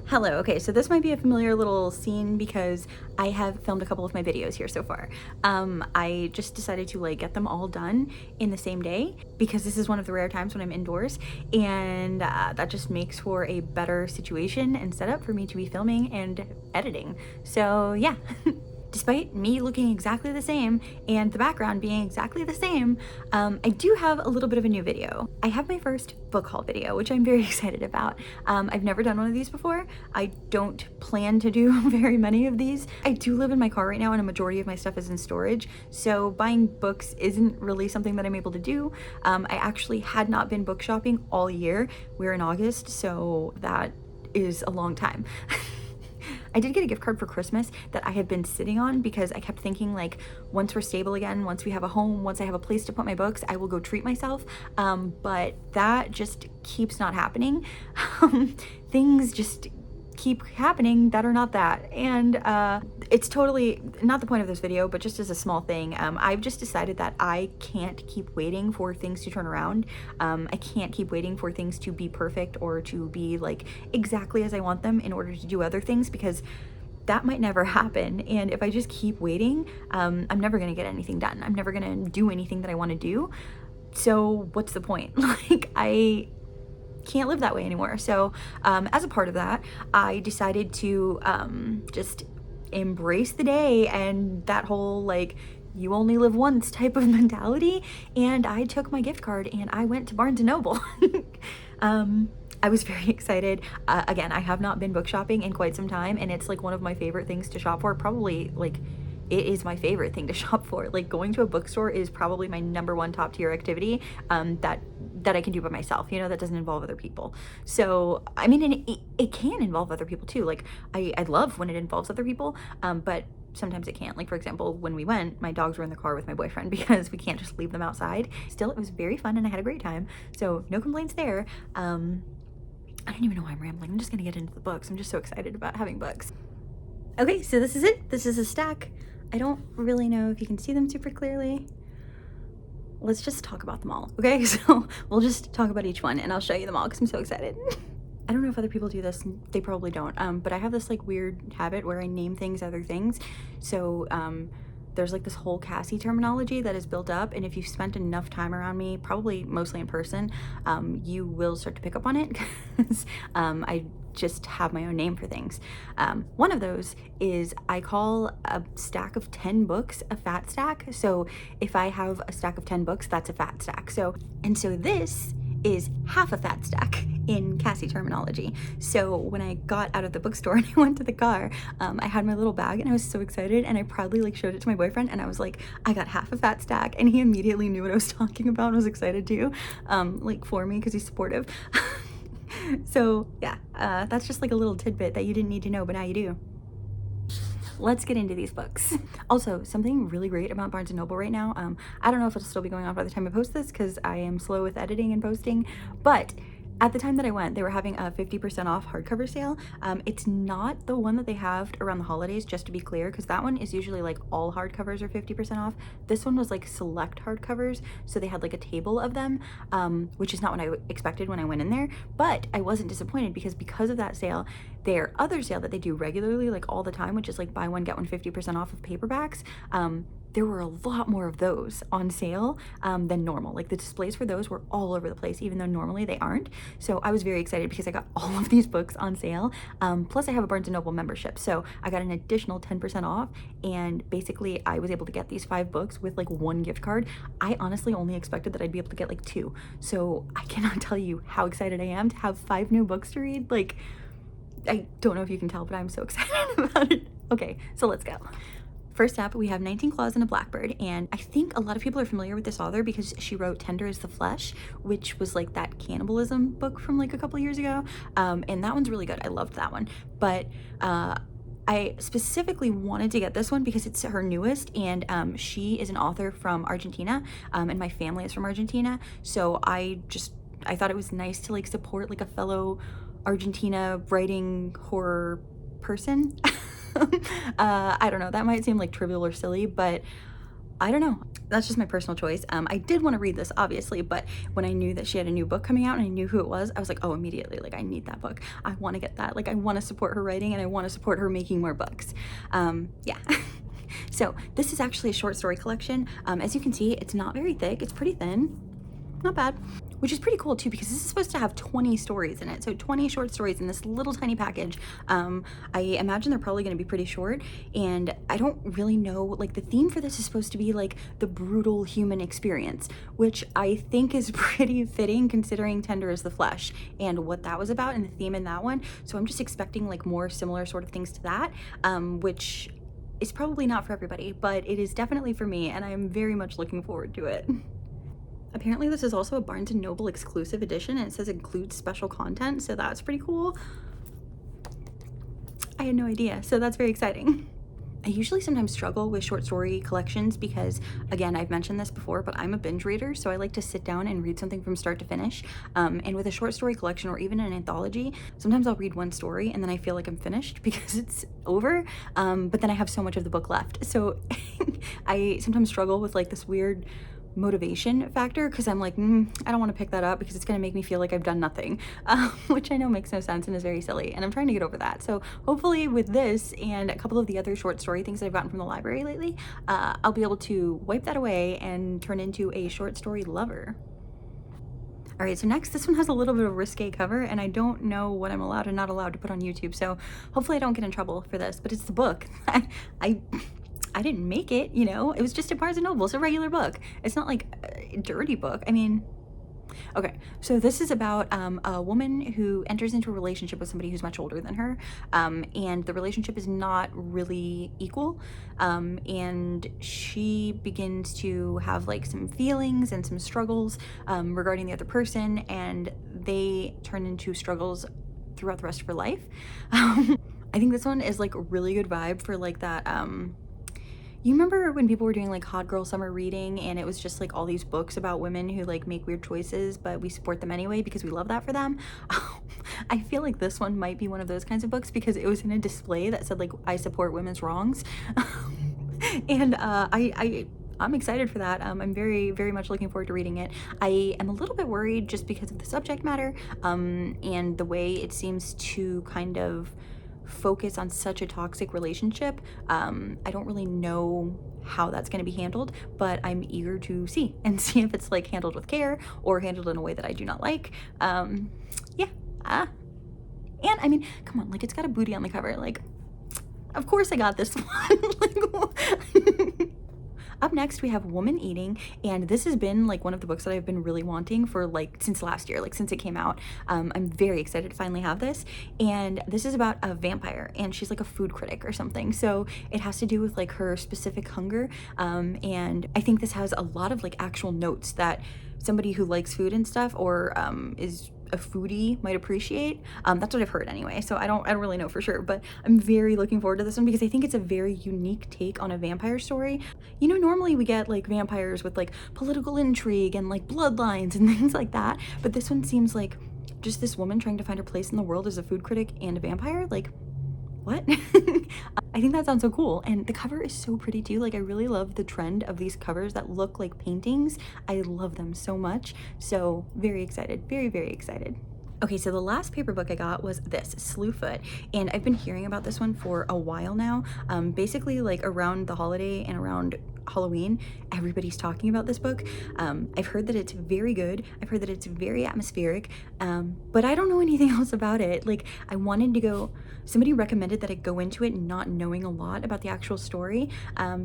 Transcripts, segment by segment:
Hello, okay, so this might be a familiar little scene because I have filmed a couple of my videos here so far. I just decided to get them all done in the same day because this is one of the rare times when I'm indoors, and that just makes for a better situation and setup for me to be filming and editing. So yeah. Despite me looking exactly the same and the background being exactly the same, I do have a little bit of a new video. I have my first book haul video, which I'm very excited about. I've never done one of these before. I don't plan to do very many of these. I do live in my car right now and a majority of my stuff is in storage, so buying books isn't really something that I'm able to do. I actually had not been book shopping all year. We're in August, so that is a long time. I did get a gift card for Christmas that I had been sitting on because I kept thinking once we're stable again, once we have a home, once I have a place to put my books, I will go treat myself. But that just keeps not happening. Things just keep happening that are not that, and it's totally not the point of this video, but just as a small thing, I've just decided that I can't keep waiting for things to turn around. I can't keep waiting for things to be perfect or to be exactly as I want them in order to do other things, because that might never happen. And if I just keep waiting, I'm never gonna get anything done. I'm never gonna do anything that I want to do. So what's the point? I can't live that way anymore. So as a part of that, I decided to just embrace the day and that whole you only live once type of mentality, and I took my gift card and I went to Barnes & Noble. I was very excited. Again, I have not been book shopping in quite some time, and it's one of my favorite things to shop for. Probably it is my favorite thing to shop for. Going to a bookstore is probably my #1 top tier activity that I can do by myself, that doesn't involve other people. So I mean, and it can involve other people too. I love when it involves other people, but sometimes it can't. For example, when we went, my dogs were in the car with my boyfriend because we can't just leave them outside. Still, it was very fun and I had a great time, so no complaints there. I don't even know why I'm rambling. I'm just gonna get into the books. I'm just so excited about having books. Okay, so this is it. This is a stack. I don't really know if you can see them super clearly. Let's just talk about them all, okay? So we'll just talk about each one and I'll show you them all because I'm so excited. I don't know if other people do this. They probably don't. But I have this weird habit where I name things other things. So there's this whole Cassie terminology that is built up, and if you've spent enough time around me, probably mostly in person, you will start to pick up on it because I just have my own name for things. One of those is I call a stack of 10 books a fat stack. So if I have a stack of 10 books, that's a fat stack. So this is half a fat stack in Cassie terminology. So when I got out of the bookstore and I went to the car, I had my little bag and I was so excited, and I proudly showed it to my boyfriend and I was like, I got half a fat stack, and he immediately knew what I was talking about and was excited too, for me because he's supportive. So yeah, that's just a little tidbit that you didn't need to know, but now you do. Let's get into these books. Also, something really great about Barnes & Noble right now, I don't know if it'll still be going on by the time I post this because I am slow with editing and posting, but at the time that I went, they were having a 50% off hardcover sale. It's not the one that they have around the holidays, just to be clear, because that one is usually all hardcovers are 50% off. This one was select hardcovers, so they had a table of them, which is not what I expected when I went in there, but I wasn't disappointed because of that sale. Their other sale that they do regularly, all the time, which is buy one, get one 50% off of paperbacks, there were a lot more of those on sale than normal. The displays for those were all over the place, even though normally they aren't. So I was very excited because I got all of these books on sale. Plus I have a Barnes & Noble membership, so I got an additional 10% off, and basically I was able to get these 5 books with one gift card. I honestly only expected that I'd be able to get 2. So I cannot tell you how excited I am to have 5 new books to read. I don't know if you can tell, but I'm so excited about it. Okay, so let's go. First up, we have 19 Claws and a Blackbird, and I think a lot of people are familiar with this author because she wrote Tender is the Flesh, which was that cannibalism book from a couple years ago, and that one's really good. I loved that one, but I specifically wanted to get this one because it's her newest, and she is an author from Argentina, and my family is from Argentina, so I thought it was nice to support a fellow Argentina writing horror person. I don't know, that might seem trivial or silly, but I don't know. That's just my personal choice. I did want to read this, obviously, but when I knew that she had a new book coming out and I knew who it was, I was like, oh, immediately, like, I need that book. I want to get that. Like, I want to support her writing and I want to support her making more books. Yeah. So this is actually a short story collection. As you can see, it's not very thick. It's pretty thin. Not bad. Which is pretty cool too, because this is supposed to have 20 stories in it. So 20 short stories in this little tiny package. I imagine they're probably going to be pretty short, and I don't really know, like, the theme for this is supposed to be like the brutal human experience, which I think is pretty fitting considering Tender is the Flesh and what that was about and the theme in that one. So I'm just expecting like more similar sort of things to that, which is probably not for everybody, but it is definitely for me, and I'm very much looking forward to it. Apparently this is also a Barnes & Noble exclusive edition, and it says includes special content, so that's pretty cool. I had no idea, so that's very exciting. I usually sometimes struggle with short story collections because, again, I've mentioned this before, but I'm a binge reader, so I like to sit down and read something from start to finish. And with a short story collection or even an anthology, sometimes I'll read one story and then I feel like I'm finished because it's over, but then I have so much of the book left. So I sometimes struggle with like this weird motivation factor because I'm like, I don't want to pick that up because it's going to make me feel like I've done nothing, which I know makes no sense and is very silly, and I'm trying to get over that. So hopefully with this and a couple of the other short story things that I've gotten from the library lately, I'll be able to wipe that away and turn into a short story lover. All right, so next, this one has a little bit of a risque cover, and I don't know what I'm allowed and not allowed to put on YouTube, so hopefully I don't get in trouble for this, but it's the book. I didn't make it, you know, it was just at Barnes & Noble. It's a regular book. It's not like a dirty book. I mean, okay, so this is about a woman who enters into a relationship with somebody who's much older than her, and the relationship is not really equal, and she begins to have like some feelings and some struggles regarding the other person, and they turn into struggles throughout the rest of her life. I think this one is like a really good vibe for like that, you remember when people were doing like hot girl summer reading and it was just like all these books about women who like make weird choices, but we support them anyway because we love that for them? I feel like this one might be one of those kinds of books because it was in a display that said like, I support women's wrongs. And I'm excited for that. I'm very, very much looking forward to reading it. I am a little bit worried just because of the subject matter, and the way it seems to kind of focus on such a toxic relationship. I don't really know how that's going to be handled, but I'm eager to see if it's like handled with care or handled in a way that I do not like. Yeah. And I mean, come on, like, it's got a booty on the cover. Like, of course I got this one. Like, up next, we have Woman Eating, and this has been like one of the books that I've been really wanting for like since last year, like since it came out. I'm very excited to finally have this, and this is about a vampire, and she's like a food critic or something, so it has to do with like her specific hunger, and I think this has a lot of like actual notes that somebody who likes food and stuff or is a foodie might appreciate. That's what I've heard anyway, so I don't really know for sure, but I'm very looking forward to this one because I think it's a very unique take on a vampire story. You know, normally we get like vampires with like political intrigue and like bloodlines and things like that, but this one seems like just this woman trying to find her place in the world as a food critic and a vampire. Like, what? I think that sounds so cool, and the cover is so pretty too. Like, I really love the trend of these covers that look like paintings. I love them so much, so very excited, very, very excited. Okay, so the last paper book I got was this, Slewfoot, and I've been hearing about this one for a while now. Basically, like around the holiday and around Halloween, everybody's talking about this book. I've heard that it's very good. I've heard that it's very atmospheric, but I don't know anything else about it. Like, I wanted to go, somebody recommended that I go into it not knowing a lot about the actual story.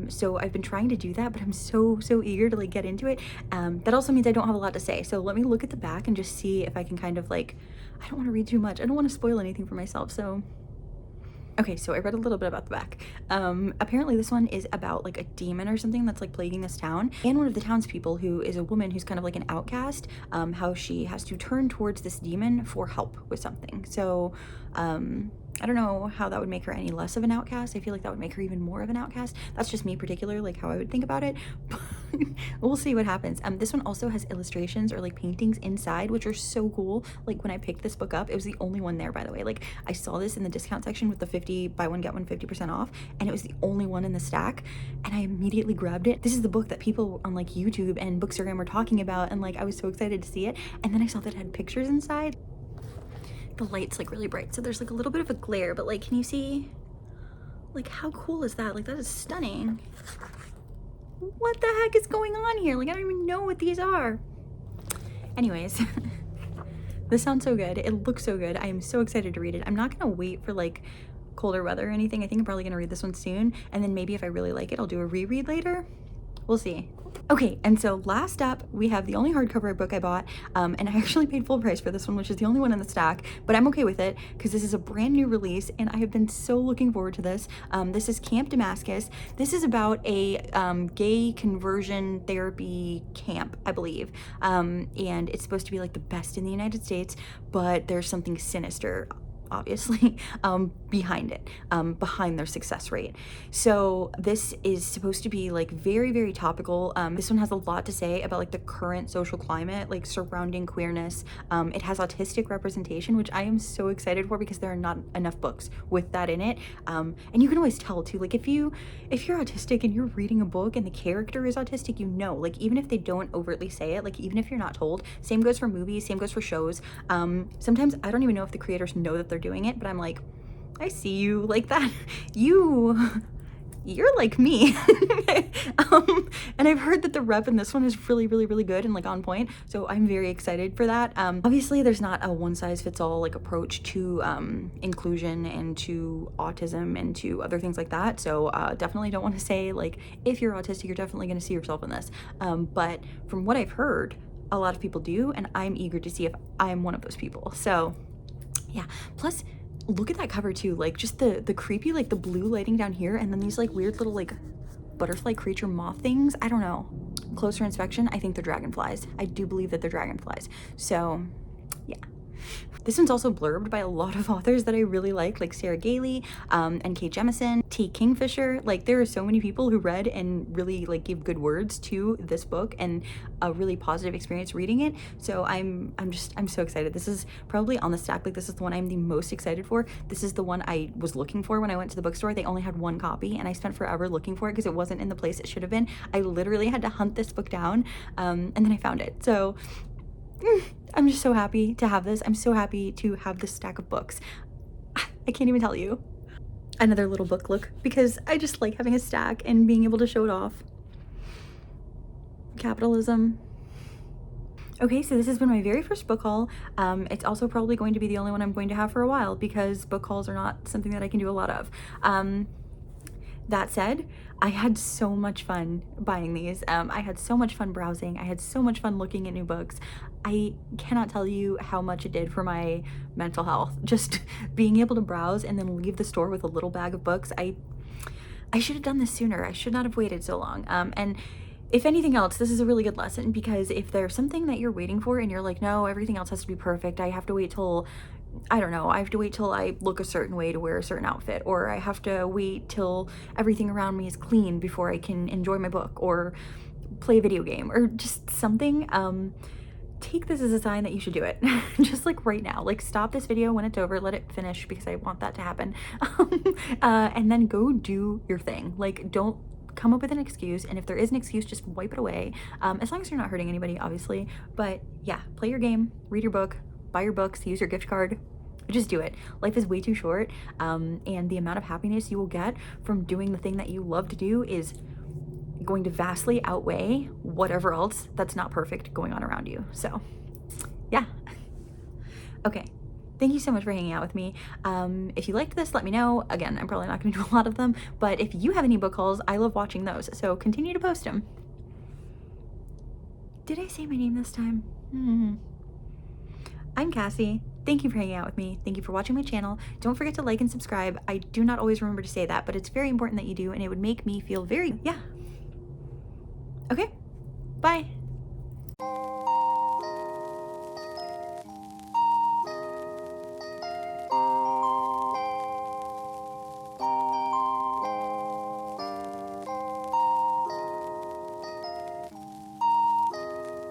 So I've been trying to do that, but I'm so eager to like get into it. That also means I don't have a lot to say. So let me look at the back and just see if I can kind of like, I don't want to read too much. I don't want to spoil anything for myself. So okay, so I read a little bit about the back. Apparently this one is about like a demon or something that's like plaguing this town, and one of the townspeople, who is a woman who's kind of like an outcast, how she has to turn towards this demon for help with something. So I don't know how that would make her any less of an outcast. I feel like that would make her even more of an outcast. That's just me particular, like how I would think about it. We'll see what happens. This one also has illustrations or like paintings inside, which are so cool. Like when I picked this book up, it was the only one there, by the way. Like I saw this in the discount section with the 50 buy one get one 50% off, and it was the only one in the stack, and I immediately grabbed it. This is the book that people on like YouTube and Bookstagram were talking about, and like I was so excited to see it. And then I saw that it had pictures inside. The light's like really bright, so there's like a little bit of a glare, but like, can you see? Like, how cool is that? Like, that is stunning. What the heck is going on here? Like, I don't even know what these are. Anyways, this sounds so good. It looks so good. I am so excited to read it. I'm not gonna wait for like colder weather or anything. I think I'm probably gonna read this one soon, and then maybe if I really like it, I'll do a reread later. We'll see. Okay, and so last up, we have the only hardcover book I bought, and I actually paid full price for this one, which is the only one in the stack, but I'm okay with it because this is a brand new release, and I have been so looking forward to this. This is Camp Damascus. This is about a gay conversion therapy camp, I believe, and it's supposed to be like the best in the United States, but there's something sinister, obviously, behind it, behind their success rate. So this is supposed to be like very, very topical. This one has a lot to say about like the current social climate, like surrounding queerness. It has autistic representation, which I am so excited for because there are not enough books with that in it. And you can always tell too, like if you're autistic and you're reading a book and the character is autistic, you know, like even if they don't overtly say it, like even if you're not told. Same goes for movies, same goes for shows. Sometimes I don't even know if the creators know that they're doing it, but I'm like, I see you like that. You're like me. And I've heard that the rep in this one is really, really, really good and like on point. So I'm very excited for that. Obviously there's not a one size fits all like approach to inclusion and to autism and to other things like that. So definitely don't want to say like, if you're autistic, you're definitely going to see yourself in this. But from what I've heard, a lot of people do, and I'm eager to see if I'm one of those people. So yeah, plus look at that cover too, like just the creepy, like the blue lighting down here, and then these like weird little like butterfly creature moth things. I don't know. Closer inspection, I think they're dragonflies. I do believe that they're dragonflies. So yeah. This one's also blurbed by a lot of authors that I really like Sarah Gailey, and Kate Jemison, T. Kingfisher. Like there are so many people who read and really like gave good words to this book and a really positive experience reading it. So I'm so excited. This is probably on the stack. Like this is the one I'm the most excited for. This is the one I was looking for when I went to the bookstore. They only had one copy and I spent forever looking for it because it wasn't in the place it should have been. I literally had to hunt this book down, and then I found it. So I'm just so happy to have this. I'm so happy to have this stack of books. I can't even tell you. Another little book look, because I just like having a stack and being able to show it off. Capitalism. Okay, so this has been my very first book haul. It's also probably going to be the only one I'm going to have for a while because book hauls are not something that I can do a lot of. That said, I had so much fun buying these. I had so much fun browsing. I had so much fun looking at new books. I cannot tell you how much it did for my mental health. Just being able to browse and then leave the store with a little bag of books. I should have done this sooner. I should not have waited so long. And if anything else, this is a really good lesson because if there's something that you're waiting for and you're like, no, everything else has to be perfect. I have to wait till, I don't know, I have to wait till I look a certain way to wear a certain outfit, or I have to wait till everything around me is clean before I can enjoy my book or play a video game or just something. Take this as a sign that you should do it. Just like right now, like stop this video when it's over, let it finish because I want that to happen. And then go do your thing. Like don't come up with an excuse, and if there is an excuse, just wipe it away. As long as you're not hurting anybody, obviously. But yeah, play your game, read your book, buy your books, use your gift card. Just do it. Life is way too short, and the amount of happiness you will get from doing the thing that you love to do is going to vastly outweigh whatever else that's not perfect going on around you. So yeah. Okay, thank you so much for hanging out with me. If you liked this, let me know. Again, I'm probably not going to do a lot of them, but if you have any book hauls, I love watching those, so continue to post them. Did I say my name this time? I'm Cassie. Thank you for hanging out with me. Thank you for watching my channel. Don't forget to like and subscribe. I do not always remember to say that, but it's very important that you do, and it would make me feel very, yeah. Okay, bye.